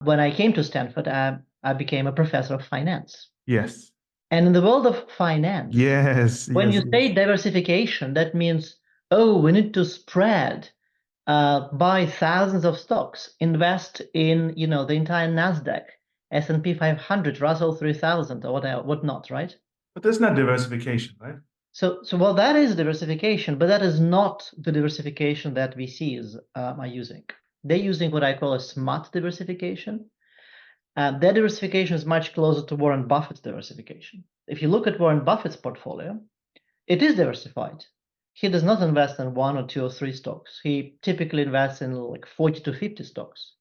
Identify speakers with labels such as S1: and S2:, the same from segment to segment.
S1: When I came to Stanford, I became a professor of finance.
S2: Yes.
S1: And in the world of finance,
S2: Yes.
S1: when
S2: Yes.
S1: you say diversification, that means, oh, we need to spread, buy thousands of stocks, invest in, the entire Nasdaq, S&P 500, Russell 3000, or whatever, whatnot, right?
S2: But that's not diversification, right?
S1: So well, that is diversification, but that is not the diversification that VCs are using. They're using what I call a smart diversification. Their diversification is much closer to Warren Buffett's diversification. If you look at Warren Buffett's portfolio, it is diversified. He does not invest in one or two or three stocks. He typically invests in like 40 to 50 stocks.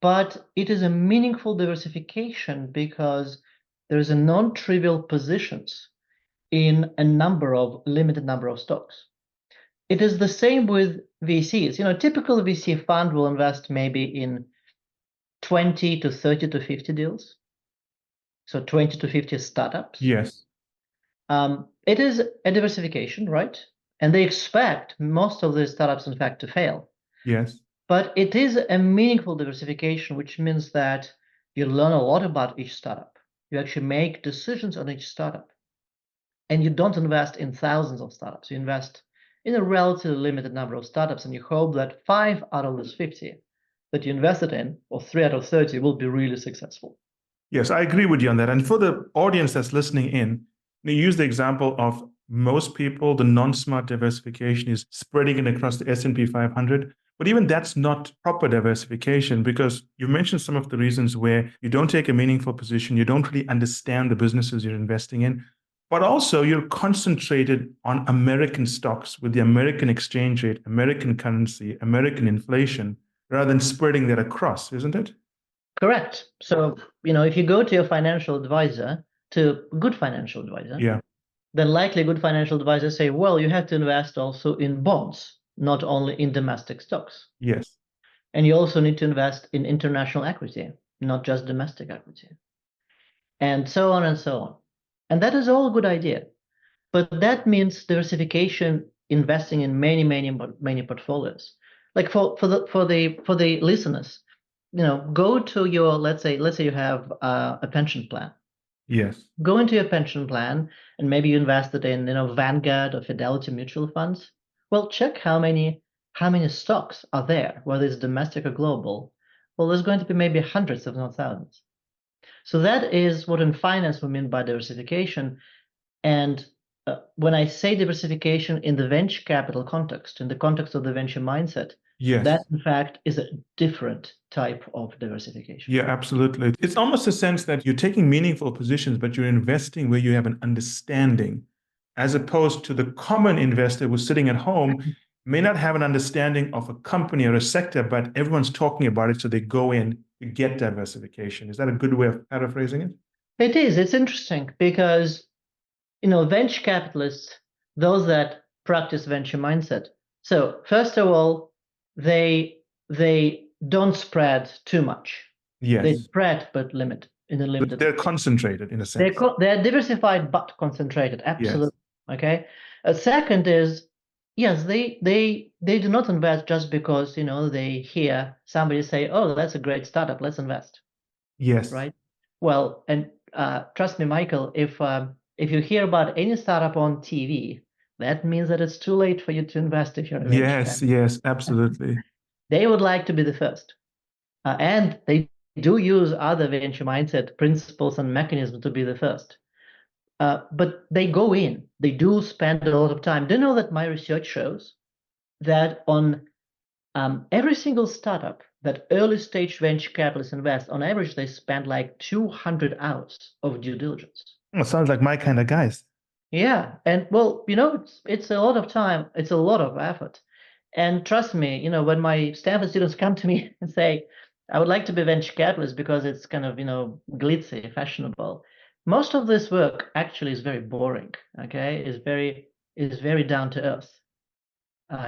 S1: But it is a meaningful diversification because there is a non-trivial positions in a limited number of stocks. It is the same with VCs. Typical VC fund will invest maybe in 20 to 30 to 50 deals. So 20 to 50 startups.
S2: Yes.
S1: It is a diversification, right? And they expect most of the startups, in fact, to fail.
S2: Yes.
S1: But it is a meaningful diversification, which means that you learn a lot about each startup. You actually make decisions on each startup. And you don't invest in thousands of startups. You invest in a relatively limited number of startups, and you hope that 5 out of those 50 that you invested in, or 3 out of 30, will be really successful.
S2: Yes, I agree with you on that. And for the audience that's listening in, you use the example of most people, the non-smart diversification is spreading it across the S&P 500. But even that's not proper diversification, because you mentioned some of the reasons where you don't take a meaningful position, you don't really understand the businesses you're investing in, but also you're concentrated on American stocks with the American exchange rate, American currency, American inflation, rather than spreading that across, isn't it?
S1: Correct. So, if you go to your financial advisor, to a good financial advisor,
S2: Yeah.
S1: then likely good financial advisors say, well, you have to invest also in bonds, not only in domestic stocks.
S2: Yes.
S1: And you also need to invest in international equity, not just domestic equity, and so on and so on. And that is all a good idea. But that means diversification, investing in many, many, many portfolios. Like for the listeners, go to your, let's say you have a pension plan.
S2: Yes.
S1: Go into your pension plan and maybe you invested in, Vanguard or Fidelity mutual funds. Well, check how many stocks are there, whether it's domestic or global. Well, there's going to be maybe hundreds, if not thousands. So that is what in finance we mean by diversification. And when I say diversification in the venture capital context, in the context of the venture mindset,
S2: Yes.
S1: that in fact is a different type of diversification.
S2: Yeah, absolutely. It's almost a sense that you're taking meaningful positions, but you're investing where you have an understanding, as opposed to the common investor who's sitting at home, may not have an understanding of a company or a sector, but everyone's talking about it, so they go in to get diversification. Is that a good way of paraphrasing it?
S1: It is. It's interesting because, venture capitalists, those that practice venture mindset. So first of all, they don't spread too much. They
S2: Yes.
S1: spread but in a limited.
S2: They're concentrated in a sense.
S1: They're diversified but concentrated. Absolutely.
S2: Yes.
S1: Okay. Second is, yes, they do not invest just because they hear somebody say, "Oh, that's a great startup. Let's invest."
S2: Yes.
S1: Right. Well, and trust me, Michael, if you hear about any startup on TV, that means that it's too late for you to invest if you're a venture
S2: Yes.
S1: capitalist.
S2: Yes. Absolutely.
S1: They would like to be the first. And they do use other venture mindset principles and mechanisms to be the first. But they go in, they do spend a lot of time. Do you know that my research shows that on every single startup that early stage venture capitalists invest, on average, they spend like 200 hours of due diligence.
S2: Well, sounds like my kind of guys.
S1: Yeah. And well, it's a lot of time, it's a lot of effort. And trust me, when my Stanford students come to me and say, I would like to be a venture capitalist because it's kind of, glitzy, fashionable. Most of this work actually is very boring, okay? Is very down to earth.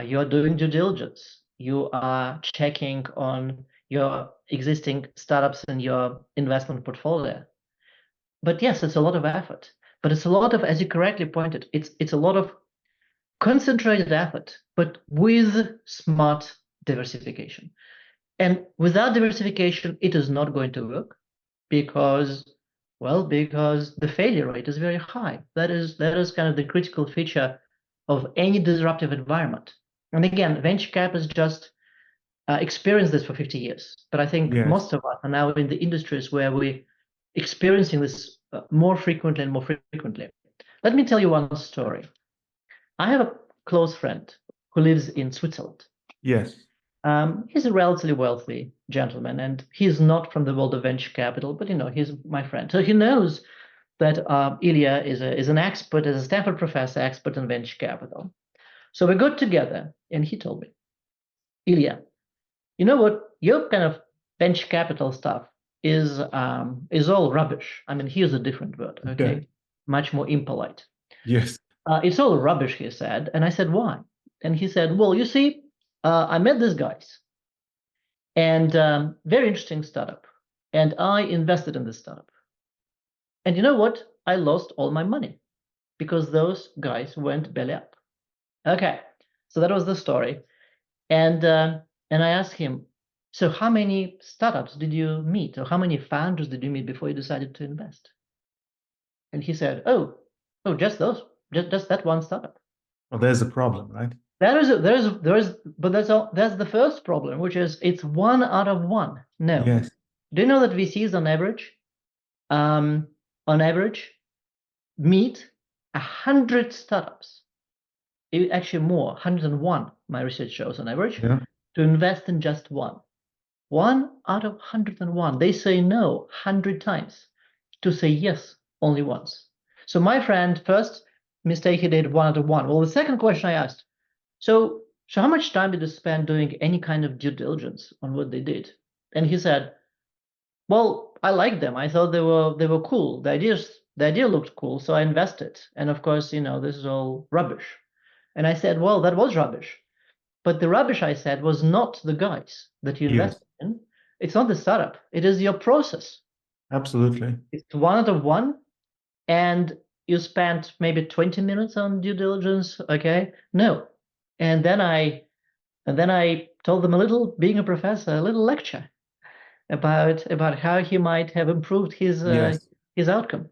S1: You're doing due diligence. You are checking on your existing startups and your investment portfolio. But yes, it's a lot of effort. But it's a lot of, as you correctly pointed, it's a lot of concentrated effort, but with smart diversification. And without diversification, it is not going to work because, well, because the failure rate is very high. That is kind of the critical feature of any disruptive environment. And again, venture cap has just experienced this for 50 years. But I think
S2: Yes.
S1: most of us are now in the industries where we're experiencing this more frequently and more frequently. Let me tell you one story. I have a close friend who lives in Switzerland.
S2: Yes.
S1: He's a relatively wealthy gentleman, and he's not from the world of venture capital, but he's my friend. So he knows that Ilya is an expert, as a Stanford professor, expert in venture capital. So we got together, and he told me, Ilya, you know what? Your kind of venture capital stuff is all rubbish. I mean, here's a different word, okay? Much more impolite.
S2: Yes.
S1: It's all rubbish, he said. And I said, why? And he said, well, you see, I met these guys, and very interesting startup. And I invested in this startup. And you know what? I lost all my money because those guys went belly up. Okay, so that was the story. And I asked him, so how many startups did you meet, or how many founders did you meet before you decided to invest? And he said, oh, just those, just that one startup.
S2: Well, there's a problem, right?
S1: But that's the first problem, which is it's one out of one. No.
S2: Yes.
S1: Do you know that VCs on average meet 100 startups, actually more, 101, my research shows on average,
S2: Yeah.
S1: to invest in just one. One out of 101. They say no 100 times to say yes only once. So my friend, first mistake he did, one out of one. Well, the second question I asked, so how much time did you spend doing any kind of due diligence on what they did? And he said, well, I liked them. I thought they were cool. The idea looked cool, so I invested. And of course, this is all rubbish. And I said, well, that was rubbish. But the rubbish, I said, was not the guys that you
S2: Yes.
S1: invested in. It's not the startup. It is your process.
S2: Absolutely.
S1: It's one out of one, and you spent maybe 20 minutes on due diligence. Okay, no. And then I told them being a professor, a little lecture about how he might have improved his
S2: Yes.
S1: outcome.